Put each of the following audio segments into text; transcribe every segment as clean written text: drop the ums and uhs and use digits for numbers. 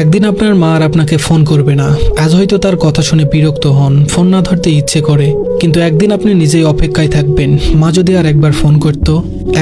একদিন আপনার মা আর আপনাকে ফোন করবে না। আজ হয়তো তার কথা শুনে বিরক্ত হন, ফোন না ধরতে ইচ্ছে করে, কিন্তু একদিন আপনি নিজেই অপেক্ষায় থাকবেন, মা যদি আর একবার ফোন করতো।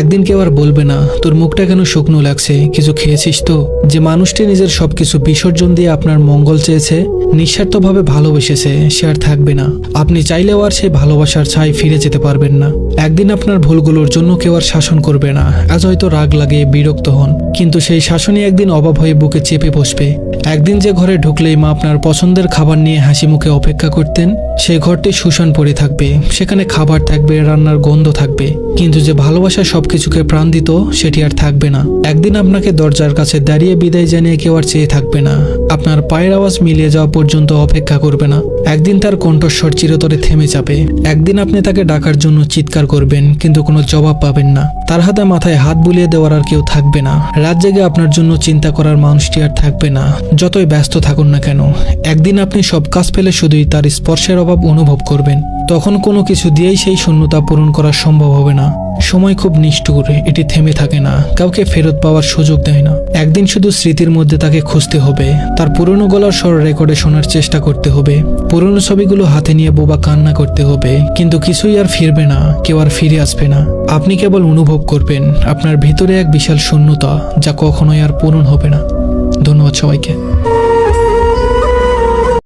একদিন কেউ আর বলবে না, তোর মুখটা কেন শুকনো লাগছে, কিছু খেয়েছিস তো? যে মানুষটি নিজের সবকিছু বিসর্জন দিয়ে আপনার মঙ্গল চেয়েছে, নিঃস্বার্থভাবে ভালোবেসেছে, সে আর থাকবে না। আপনি চাইলেও আর সেই ভালোবাসার ছাই ফিরে যেতে পারবেন না। একদিন আপনার ভুলগুলোর জন্য কেউ আর শাসন করবে না। আজ হয়তো রাগ লাগে, বিরক্ত হন, কিন্তু সেই শাসনই একদিন অভাব হয়ে বুকে চেপে বসবে। একদিন যে ঘরে ঢুকলেই মা আপনার পছন্দের খাবার নিয়ে হাসি মুখে অপেক্ষা করতেন, সেই ঘরটি শুষণ পড়ে থাকবে। সেখানে খাবার থাকবে, রান্নার গন্ধ থাকবে, কিন্তু যে ভালোবাসা সবকিছুকে প্রাণ দিত, সেটি আর থাকবে না। একদিন আপনাকে দরজার কাছে দাঁড়িয়ে বিদায় জানিয়ে কেউ আর চেয়ে থাকবে না। আপনার পায়ের আওয়াজ মিলিয়ে যাওয়া পর্যন্ত অপেক্ষা করবে না। একদিন তার কণ্ঠস্বর চিরতরে থেমে যাবে। একদিন আপনি তাকে ডাকার জন্য চিৎকার করবেন, কিন্তু কোনো জবাব পাবেন না। তার হাতে মাথায় হাত বুলিয়ে দেওয়ার আর কেউ থাকবে না। রাত জেগে আপনার জন্য চিন্তা করার মানুষটি আর থাকবে না, যতই ব্যস্ত থাকুন না কেন। একদিন আপনি সব কাজ ফেলে শুধুই তার স্পর্শের অভাব অনুভব করবেন। তখন কোনো কিছু দিয়েই সেই শূন্যতা পূরণ করা সম্ভব হবে না। সময় খুব নিষ্ঠুর, এটি থেমে থাকে না, কাউকে ফেরত পাওয়ার সুযোগ দেয় না। একদিন শুধু স্মৃতির মধ্যে তাকে খুঁজতে হবে, তার পুরনো গলার স্বর রেকর্ডে শোনার চেষ্টা করতে হবে, পুরনো ছবিগুলো হাতে নিয়ে বোবা কান্না করতে হবে, কিন্তু কিছুই আর ফিরবে না, কেউ আর ফিরে আসবে না। আপনি কেবল অনুভব করবেন আপনার ভিতরে এক বিশাল শূন্যতা, যা কখনোই আর পূরণ হবে না। ধন্যবাদ সবাইকে।